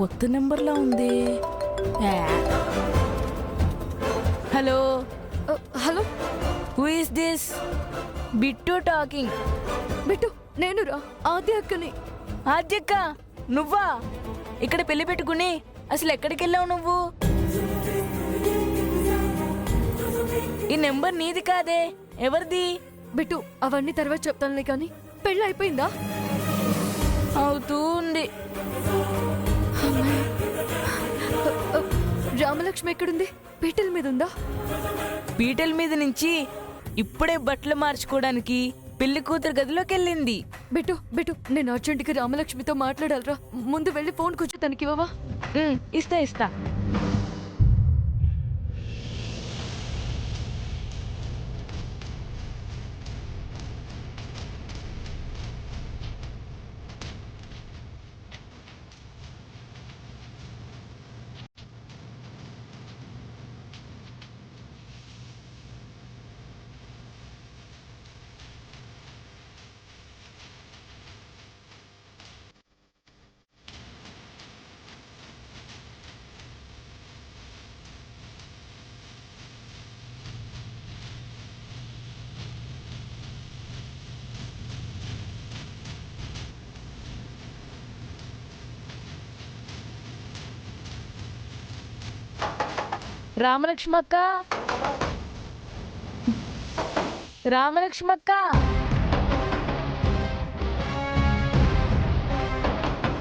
కొత్త నెంబర్లా ఉంది. ఆ. Hello hello, who is this? Bittu talking. Bittu నేనురా, ఆద్య అక్కని. ఆద్యక్క నువ్వా? ఇక్కడ పెళ్లి పెట్టుకుని అసలు ఎక్కడికి వెళ్ళావు నువ్వు? ఈ నెంబర్ నీది కాదే, ఎవరిది? బిట్టు అవన్నీ తర్వాత చెప్తానులే, కానీ పెళ్ళి అయిపోయిందా? అవుతూ ఉంది. రామలక్ష్మి ఎక్కడుంది? పీటల మీద ఉందా? పీటల మీద నుంచి ఇప్పుడే బట్టలు మార్చుకోవడానికి పెళ్లి కూతురు గదిలోకి వెళ్ళింది. బిట్టు బిట్టు, నేను అర్జెంటుగా రామలక్ష్మితో మాట్లాడాలరా. ముందు వెళ్ళి ఫోన్ కొంచెం తనకి ఇవ్వవా? ఇస్తా. రామలక్ష్మక్క, రామలక్ష్మక్క,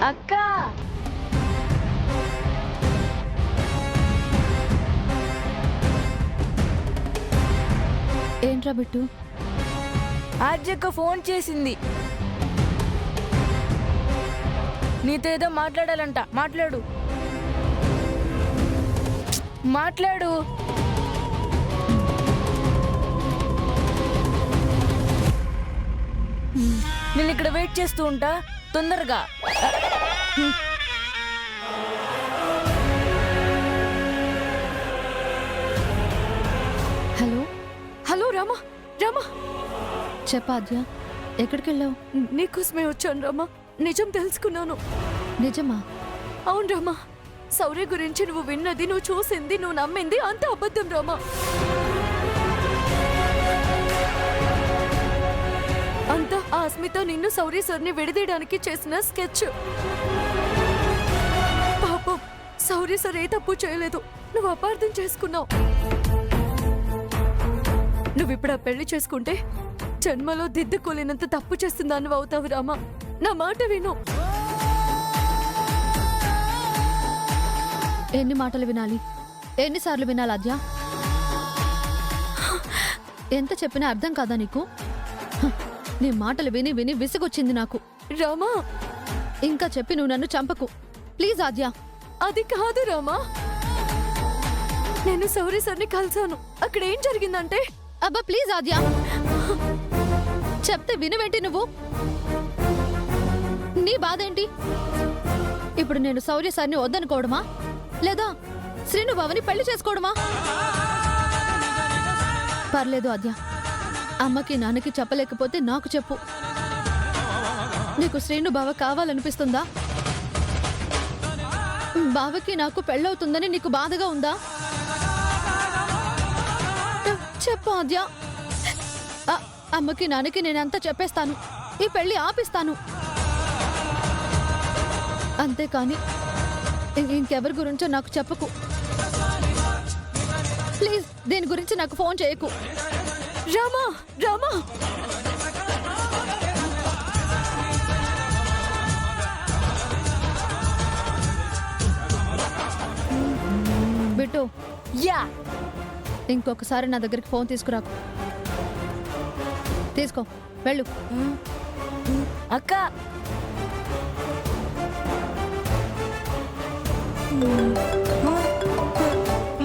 అక్క. ఏంట్రా బిట్టు? ఆద్యక్క ఫోన్ చేసింది. నీతో ఏదో మాట్లాడాలంట. మాట్లాడు. నేను ఇక్కడ వెయిట్ చేస్తూ ఉంటా, తొందరగా. Hello hello, Rama Rama. చెప్పాద్య, ఎక్కడికి వెళ్ళావు? నీకోసమే వచ్చాను రామా. నిజం తెలుసుకున్నాను. నిజమా? అవును రామా, సౌర్య గురించి నువ్వు విన్నది, నువ్వు చూసింది, నువ్వు నమ్మింది అంత అబద్ధం రామా. అంతా ఆ అస్మిత నిన్ను సౌర్య సార్ని విడదీయడానికి చేసిన స్కెచ్. పాపం, సౌర్య సార్ ఏ తప్పు చేయలేదు, నువ్వు అపార్థం చేసుకున్నావు. నువ్విప్పుడు ఆ పెళ్లి చేసుకుంటే జన్మలో దిద్దుకోలేనంత తప్పు చేస్తుందాన్ని అవుతావు రామా. నా మాట విను. ఎన్ని మాటలు వినాలి? ఎన్నిసార్లు వినాలి ఆద్య? ఎంత చెప్పినా అర్థం కాదా నీకు? నీ మాటలు విని విని విసుగొచ్చింది నాకు. రామా, ఇంకా చెప్పి నువ్వు నన్ను చంపకు ప్లీజ్ ఆద్య. అది కాదు రామా, నేను సౌర్య సార్ని కలిసాను. అక్కడ ఏం జరిగిందంటే... అబ్బా ప్లీజ్ ఆద్య, చెప్తే వినవేంటి నువ్వు? నీ బాధ ఏంటి? ఇప్పుడు నేను సౌర్య సార్ని వద్దనుకోవడమా, లేదా శ్రీను బావని పెళ్లి చేసుకోవడమా? పర్లేదు ఆద్య, అమ్మకి నాన్నకి చెప్పలేకపోతే నాకు చెప్పు. నీకు శ్రీను బావ కావాలనిపిస్తుందా? బావకి నాకు పెళ్ళవుతుందని నీకు బాధగా ఉందా? చెప్పు ఆద్య. అమ్మకి నాన్నకి నేనంతా చెప్పేస్తాను, ఈ పెళ్లి ఆపిస్తాను. అంతేకాని ఇంకెవరి గురించో నాకు చెప్పకు ప్లీజ్. దీని గురించి నాకు ఫోన్ చేయకు. రామా రామా, బిట్టు, యా, ఇంకొకసారి నా దగ్గరికి ఫోన్ తీసుకురాకు. తీసుకో, వెళ్ళు. అక్క.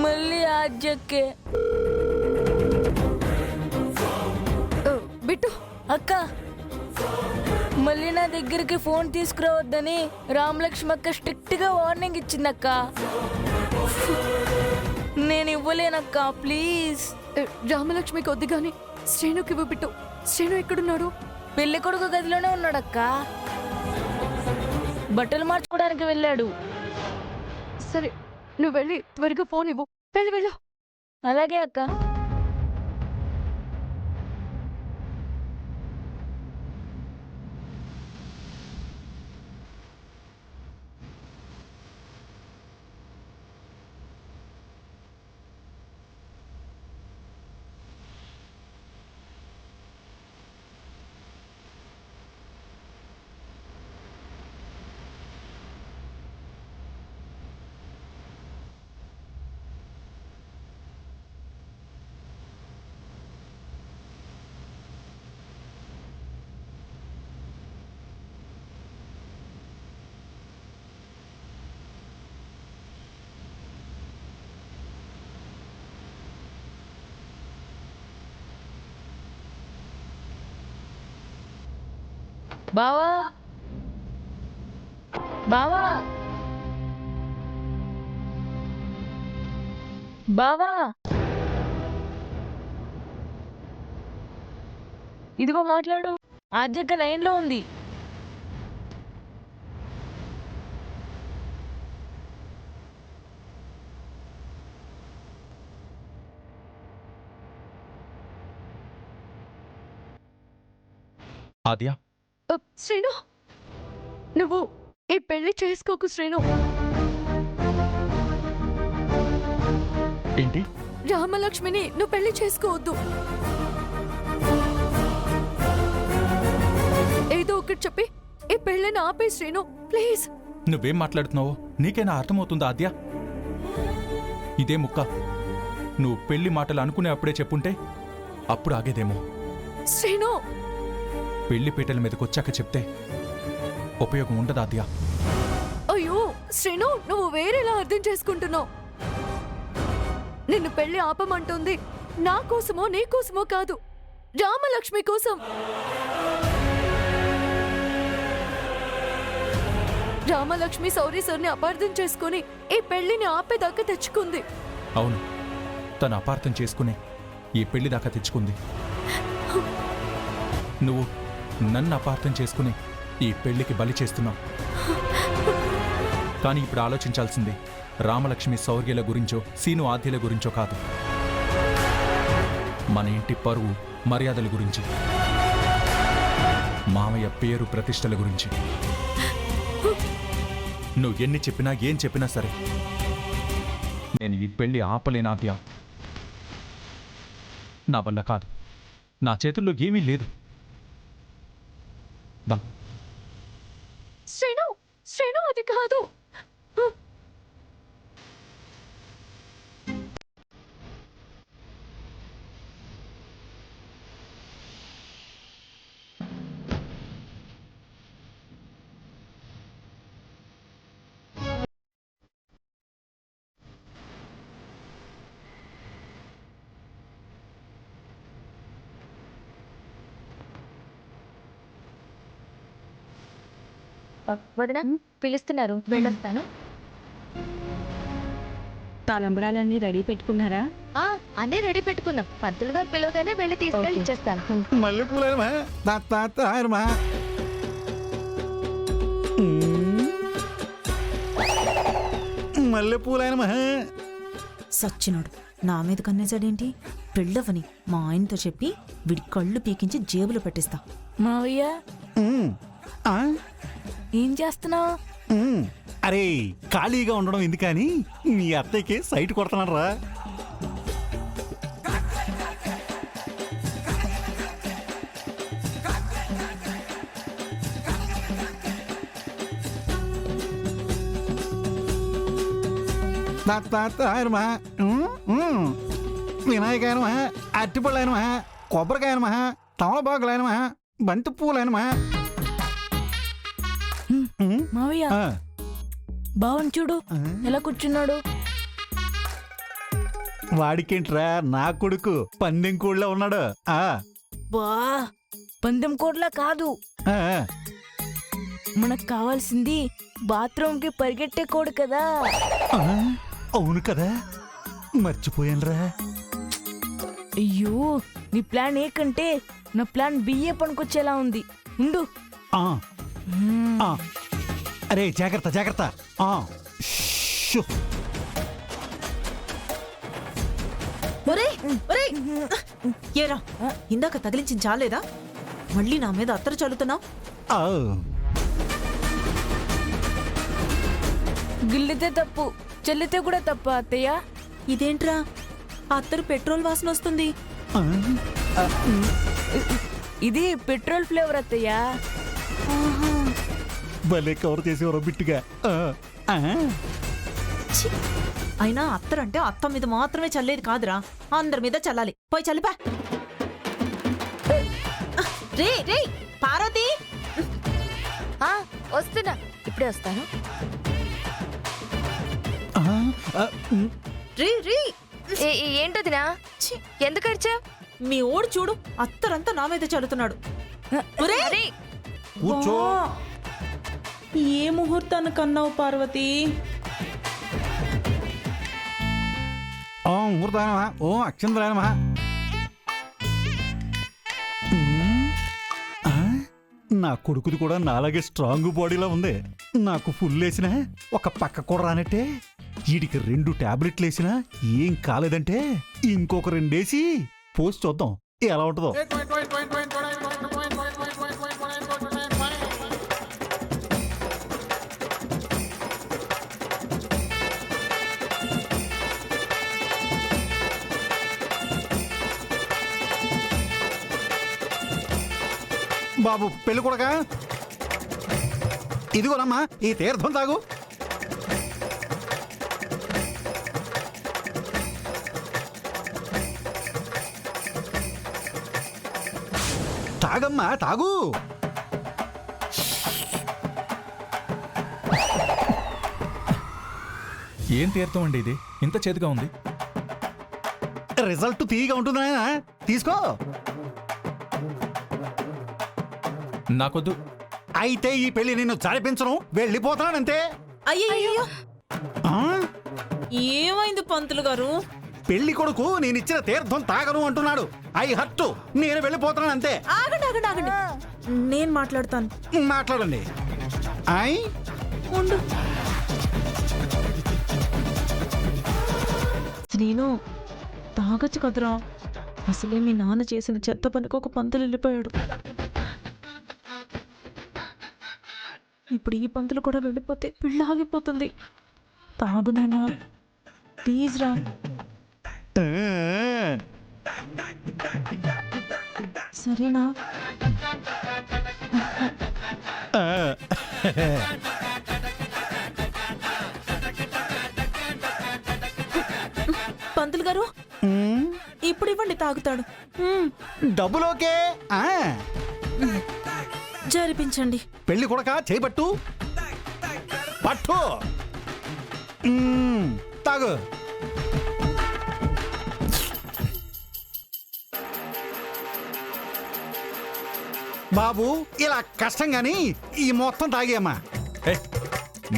మళ్ళీ ఆద్యక్కే. బిట్టు. అక్క, మళ్ళీ నా దగ్గరికి ఫోన్ తీసుకురావద్దని రామలక్ష్మక్క స్ట్రిక్ట్ గా వార్నింగ్ ఇచ్చిందక్క. నేను ఇవ్వలేనక్క, ప్లీజ్. రామలక్ష్మికి వద్దు గాని శ్రేణుకి ఇవ్వు బిట్టు. శ్రేణు ఎక్కడున్నాడు? పెళ్లి కొడుకు గదిలోనే ఉన్నాడక్క. బట్టలు మార్చుకోవడానికి వెళ్ళాడు. సరే నువ్వు వెళ్ళి త్వరగా ఫోన్ ఇవ్వు. వెళ్ళు. అలాగే అక్క. బావా బావా బావా, ఇదిగో మాట్లాడు. ఆద్యక్క లైన్లో ఉంది. ఆద్య, శ్రీను, నువ్వు ఈ పెళ్లి చేసుకోకు శ్రీను. ఏంటి? రామలక్ష్మిని నువ్వు పెళ్లి చేసుకోవద్దు. ఏదో ఒకటి చెప్పి ఈ పెళ్లిని ఆపే శ్రీను, ప్లీజ్. నువ్వేం మాట్లాడుతున్నావో నీకైనా అర్థమవుతుందా ఆద్య? ఇదే ముక్క నువ్వు పెళ్లి మాటలు అనుకునే అప్పుడే చెప్పుంటే అప్పుడు ఆగేదేమో. శ్రీను, పెళ్లి పీటల మీదకొచ్చాక చెప్తే ఉపయోగం ఉండదు ఆద్య. అయ్యో శ్రీను, నువ్వు వేరేలా అర్థం చేసుకుంటున్నావు. నిన్ను పెళ్లి ఆపమంటుంది నా కోసమో నీ కోసమో కాదు, రామలక్ష్మి కోసం. రామలక్ష్మి శౌర్య సార్ని అపార్థం చేసుకుని ఈ పెళ్లిని ఆపేదాకా తెచ్చుకుంది. అవును, తను అపార్థం చేసుకుని ఈ పెళ్లి దాకా తెచ్చుకుంది. నువ్వు నన్ను అపార్థం చేసుకుని ఈ పెళ్లికి బలి చేస్తున్నావు. కానీ ఇప్పుడు ఆలోచించాల్సింది రామలక్ష్మి శౌర్యల గురించో సీను ఆద్యల గురించో కాదు, మన ఇంటి పరువు మర్యాదల గురించి, మామయ్య పేరు ప్రతిష్టల గురించి. నువ్వు ఎన్ని చెప్పినా ఏం చెప్పినా సరే నేను ఈ పెళ్లి ఆపలేను ఆద్య. నా వల్ల కాదు, నా చేతుల్లో ఏమీ లేదు. దా. శ్రీను, శ్రీను, అది కాదు. వదిన పిలుస్తున్నారు, వెళ్ళొస్తాను. తలంబరాలన్నీ రెడీ పెట్టుకున్నారా? అన్నీ రెడీ పెట్టుకున్నాం. పంతులు గారు పిలవగానే వెళ్ళి తీసుకెళ్ళి ఇచ్చేస్తాను. మల్లెపూలమా మల్లెపూలైనమా. సచ్చినోడు నా మీద కన్నేసాడేంటి? పెళ్ళవని మా ఆయనతో చెప్పి వీడి కళ్ళు పీకించి జేబులో పెట్టిస్తా. మావయ్య, ఏం చేస్తున్నావు? అరే, ఖాళీగా ఉండడం ఎందుకని మీ అత్తయ్యకి సైట్ కొడుతున్నాడు రా. వినాయకాయనమా, అట్టిపళ్ళైనమా, కొబ్బరికాయనమా, తమలపాకులైనమా, బంతి పూలైనమా. మావయ్య, బావని చూడు ఎలా కూర్చున్నాడు. వాడికేంట్రా, నా కొడుకు పందెం కోడిలా ఉన్నాడు. బా, పందెం కోడ్లా కాదు, మనకు కావాల్సింది బాత్రూమ్ కి పరిగెట్టే కోడు కదా. అవును కదా, మర్చిపోయానురా. అయ్యో, నీ ప్లాన్ ఏ కంటే నా ప్లాన్ బిఏ పనికొచ్చేలా ఉంది. ఉండు. అరే జాగ్రత్త జాగ్రత్త. ఒరేయ్, ఒరేయ్! ఏరా ఇందాక తగిలించిన చాలేదా మళ్ళీ నా మీద అత్తరు చల్లుతున్నావు? ఆ, గిల్లితే తప్పు, చెల్లితే కూడా తప్పు అత్తయ్య. ఇదేంట్రా అత్తరు పెట్రోల్ వాసన వస్తుంది. ఆ, ఇది పెట్రోల్ ఫ్లేవర్ అత్తయ్య. భలే కవర్ చేసేవారు బిట్టుగా. ఆ, ఆ. ఛీ! అయినా అత్తరంటే అత్త మీద మాత్రమే చల్లేది కాదురా, అందరి మీద చల్లాలి. పోయి చల్లిపా. రే రే పార్వతి, ఆ, వస్తున్నా, ఇప్పుడే వస్తాను. ఆ, ఆ, ఉమ్. రే రే ఏంటదినా? ఎందుకు అరిచావ్? మీ ఓడు చూడు, అత్తరంతా నా మీద చల్లుతున్నాడు. ఒరేయ్! కూర్చో. వా! ఏ ముహూర్తాన్ని కన్నావు పార్వతి? ఓం ముహూర్తాయ నమః, ఓం అక్షంతరాయ నమః. నా కొడుకుది కూడా నాలాగే స్ట్రాంగ్ బాడీలా ఉంది. నాకు ఫుల్ వేసినా ఒక పక్క కూడా రానట్టే. వీడికి 2 టాబ్లెట్లు వేసినా ఏం కాలేదంటే ఇంకొక 2 వేసి పోసి చూద్దాం ఎలా ఉంటుందో. బాబు పెళ్ళి కొడకా, ఇదిగోనమ్మా ఈ తీర్థం తాగు. తాగమ్మా తాగు. ఏం తీర్థం అండి ఇది, ఇంత చేదుగా ఉంది? రిజల్ట్ తీగా ఉంటుందా? తీసుకో. నాకొద్దు. అయితే ఈ పెళ్లి నిన్ను చదివించను, వెళ్ళిపోతానంతే. అయ్యయ్యో, ఆ? ఏమైంది పంతులు గారు? పెళ్లి కొడుకు నేనిచ్చిన తీర్థం తాగను అంటున్నాడు. ఐ హట్టు, నేను వెళ్ళిపోతాను అంతే. ఆగండి ఆగండి ఆగండి, నేను మాట్లాడతాను. మాట్లాడండి. ఐ ఉండు. శ్రీను తాగొచ్చు కదరా, అసలే మీ నాన్న చేసిన చెత్త పనికి ఒక పంతులు వెళ్ళిపోయాడు. ఇప్పుడు ఈ పంతులు కూడా వెళ్ళిపోతే పెళ్ళి ఆగిపోతుంది. తాగునానా ప్లీజ్ రా. సరేనా? పంతులు గారు ఇప్పుడు ఇవ్వండి, తాగుతాడు. డబ్బులోకే. జరిపించండి. పెళ్లి కొడక చేయబట్టు పట్టు. తాగు. బాబు ఇలా కష్టం గాని ఈ మొత్తం తాగేమ్మా. ఏ,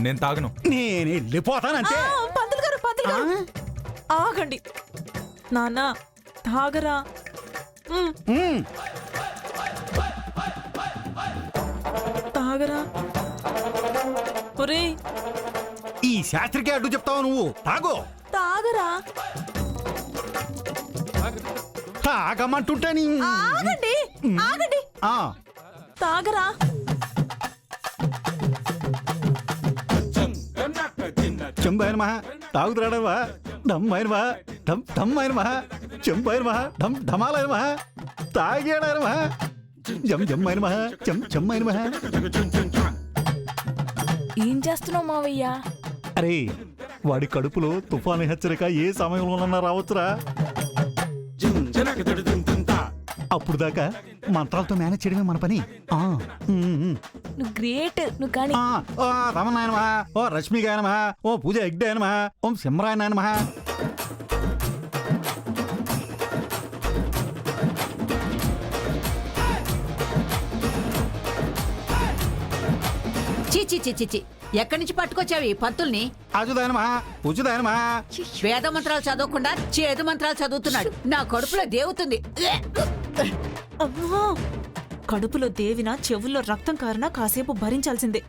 నేను తాగను. నేను వెళ్ళిపోతానంతే. పంతులు గారు, పంతులు గారు ఆగండి. నాన్న తాగరా. తాగరా. ఒరే ఈ శాస్త్రికి అడ్డు చెప్తావు నువ్వు. తాగు. తాగరా. తాగమంటుంటే ఆగండి ఆగండి, తాగరా. చెంబాయనమా తాగుతురాడమా. డమ్మాయనమా ఢమ్ ఢమ్మాయనమా. చెంబాయనమా ఢమ్ ఢమాలయనమా. తాగాడనమా. జమ్ జమ్మాయనమా. చెమ్ చెమ్మాయనమా. ఏం చేస్తున్నావు మావయ్య? అరే వాడి కడుపులో తుఫాను హెచ్చరిక ఏ సమయంలోనన్నా రావచ్చురా. అప్పుడు దాకా మంత్రాలతో మేనేజ్ చేయడమే మన పని. నువ్వు గ్రేట్, నువ్వు కానీ. ఓ రమణాయనమా. ఓ రశ్మిగాయనమా. ఓ పూజ యజ్ఞాయనమా. ఓం సింహరాయనాయనమా. చిచి ఎక్కడి నుంచి పట్టుకొచ్చావు ఈ పంతుల్ని? అజుదాయనమా. ఉజుదాయనమా. వేద మంత్రాలు చదవకుండా చేదు మంత్రాలు చదువుతున్నాడు. నా కడుపులో దేవుతుంది. అమ్మా, కడుపులో దేవినా చెవుల్లో రక్తం కారినా కాసేపు భరించాల్సిందే,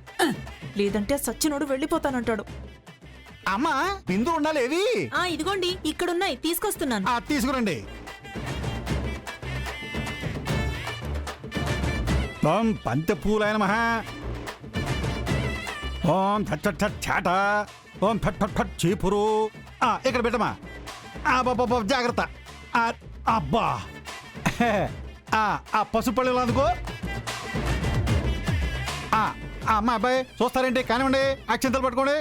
లేదంటే సచ్చినోడు వెళ్ళిపోతానంటాడు. అమ్మా బిందు ఉండాలి ఏవి ఇదిగోండి ఇక్కడున్నాయి తీసుకొస్తున్నాను. తీసుకురండి. ఓం పంచపూలాయ నమః. ఓం ఫట్ ఫట్ ఫట్ చాట. ఓం ఫట్ ఫట్ ఫట్ చీపురు. ఇక్కడ పెట్టమా. బాబా జాగ్రత్త. అబ్బా పసుపు పళ్ళు అందుకో. అమ్మా అబ్బాయి చూస్తారేంటి? కానివ్వండి, అక్షంతలు పట్టుకోండి.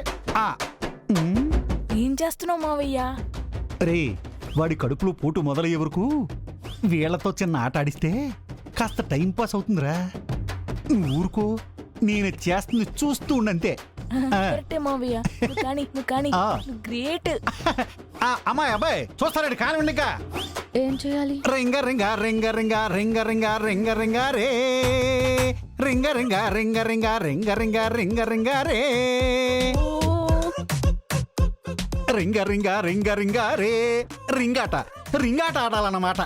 ఏం చేస్తున్నావు మావయ్య? రే వాడి కడుపులో పోటు మొదలయ్యే వరకు వీళ్లతో చిన్న ఆట ఆడిస్తే కాస్త టైం పాస్ అవుతుందిరా. నువ్వు ఊరుకో, నేను చేస్తుంది చూస్తూ ఉండంతే. కరెక్టే మావయ్య, నువ్వు కానీ గ్రేట్. అమ్మాయి అబ్బాయి చూస్తారండి, కానివ్వండి. ఇంకా ఏం చేయాలి? రింగ రింగ రింగ రింగ రింగ రింగ రింగ రింగ రే. రింగ రింగ రింగ రింగ రింగ రింగ రింగ రింగ రే. రింగ రింగ రింగ రింగ రే. రింగాట ఆడాలన్నమాట.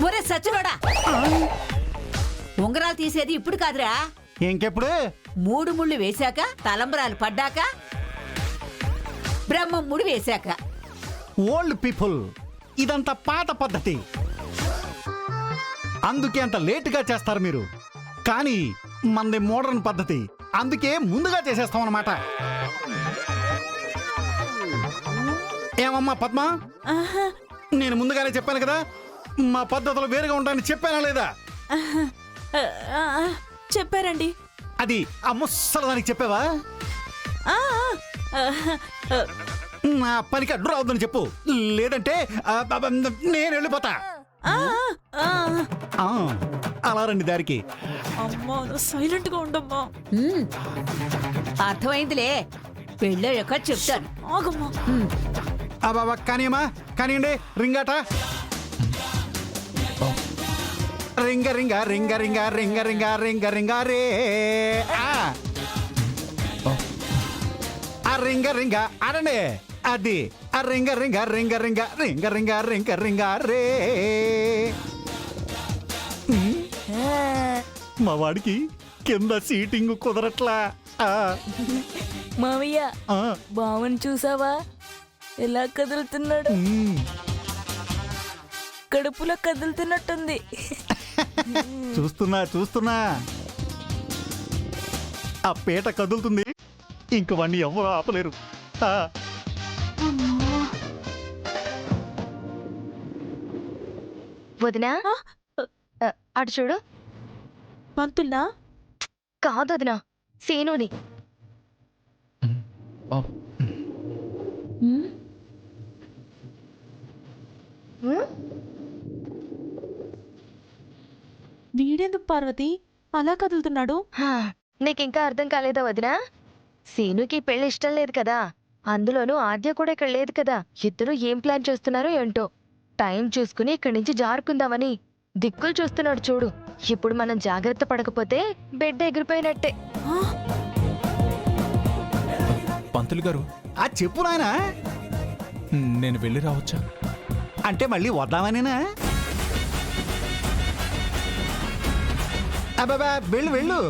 ఒరే సచ్చినోడా, ఉంగరాలు తీసేది ఇప్పుడు కాదురా, ఇంకెప్పుడు? 3 ముళ్ళు వేశాక, తలంబరాలు పడ్డాక, బ్రహ్మం ముడి వేశాక. ఓల్డ్ పీపుల్, ఇదంతా పాత పద్ధతి, అందుకే అంత లేటుగా చేస్తారు మీరు. కానీ మనది మోడర్న్ పద్ధతి, అందుకే ముందుగా చేసేస్తాం అన్నమాట. ఏమమ్మా పద్మ, నేను ముందుగానే చెప్పాను కదా, మా పద్ధతులు వేరుగా ఉంటాయని చెప్పానా లేదా? చెప్పారండి. అది ఆ ముసలదానికి చెప్పావా? నా పనికి అడ్డు రావద్దని చెప్పు, లేదంటే నేను వెళ్ళిపోతా. అలా రండి దారికి. అమ్మా సైలెంట్ గా ఉండమ్మా. అర్థమైందిలే, పెళ్ళయ్యాక చెప్తాను. ఆగమ్మా. బాబా కానియమ్మా, కానివ్వండి. రింగాట. రింగ రింగ రింగ రింగ రింగ రింగ రింగ రింగ రే. రింగ రింగ ఆడండి. అది రింగ రింగ రింగ రింగ రింగ రింగ రింగ రింగ రే. మా వాడికి కింద సీటింగ్ కుదరట్లా. మావయ్య బావని చూసావా ఎలా కదులుతున్నాడు? కడుపులో కదులుతున్నట్టుంది. చూస్తున్నా ఆ పేట కదులుతుంది, ఇంక వాణ్ణి ఎవరు ఆపలేరు. వదినా అటు చూడు. పంతుల్లా కాదు వదినా, సీనుని. వీడెందుకు పార్వతి అలా కదులుతున్నాడు? నీకింకా అర్థం కాలేదా వదినా? సీనుకి పెళ్లి ఇష్టం లేదు కదా, అందులోనూ ఆద్య కూడా ఇక్కడ లేదు కదా. ఇద్దరు ఏం ప్లాన్ చేస్తున్నారో ఏంటో. టైం చూసుకుని ఇక్కడి నుంచి జారుకుందామని దిక్కులు చూస్తున్నాడు చూడు. ఇప్పుడు మనం జాగ్రత్త పడకపోతే బెడ్ ఎగిరిపోయినట్టే. పంతులు గారు, చెప్పు నాయనా. నేను వెళ్ళి రావచ్చా? అంటే మళ్ళీ వద్దామనేనా? అబ్బాబా వెళ్ళు వెళ్ళు.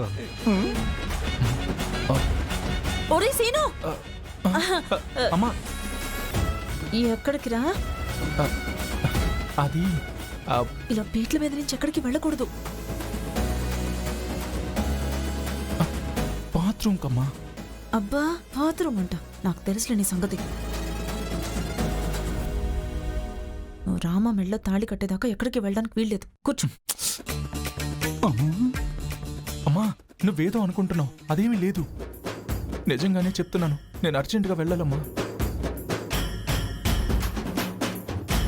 ఒరే సీను, అమ్మా ఎక్కడికి రా? అది ఇలా పీట్ల మీద నుంచి ఎక్కడికి వెళ్ళకూడదు. బాత్రూమ్ కమ్మా. అబ్బా బాత్రూమ్ అంట, నాకు తెలుసులే నీ సంగతి. నువ్వు రామ మెళ్ళ తాళి కట్టేదాకా ఎక్కడికి వెళ్ళడానికి వీల్లేదు. కూర్చో. అమ్మా నువ్వేదో అనుకుంటున్నావు, అదేమీ లేదు. నిజంగానే చెప్తున్నాను, నేను అర్జెంటుగా వెళ్ళాలమ్మా.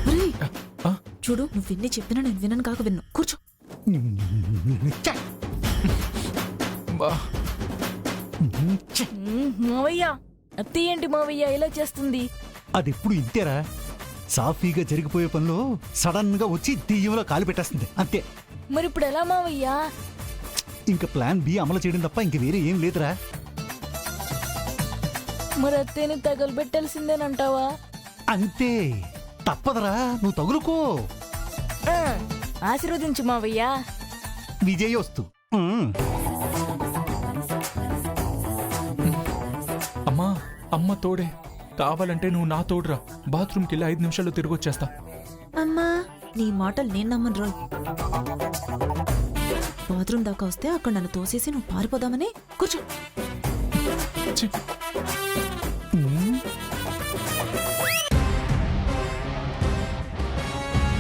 ఒరేయ్, చూడు నువ్వు విన్ని చెప్పినా నేను వినను కాక విన్ను. కూర్చో. మావయ్య అత్తయ్య ఏంటి మావయ్య ఇలా చేస్తుంది? అది ఎప్పుడు ఇంతేరా, సాఫీగా జరిగిపోయే పనిలో సడన్ గా వచ్చి దెయ్యంలో కాలు పెట్టేస్తుంది అంతే. మరి ఇప్పుడు ఎలా మావయ్య? ఇంకా ప్లాన్ బి అమలు చేయడం తప్ప ఇంక వేరే ఏం లేదురా. మరి అత్తయ్యని తగలబెట్టాల్సిందేనంటావా? అంతే, తప్పదరా, నువ్వు తగులుకో. ఆశీర్వదించు మావయ్య. విజయోస్తు. అమ్మ తోడే. కావాలంటే నువ్వు నా తోడురా. బాత్రూమ్కి వెళ్ళి 5 నిమిషాల్లో తిరిగి వచ్చేస్తా. అమ్మా నీ మాటలు నేను నమ్మను రోయ్. బాత్రూమ్ దాకా వస్తే అక్కడ నన్ను తోసేసి నువ్వు పారిపోదామని కూర్చో. ఛీ.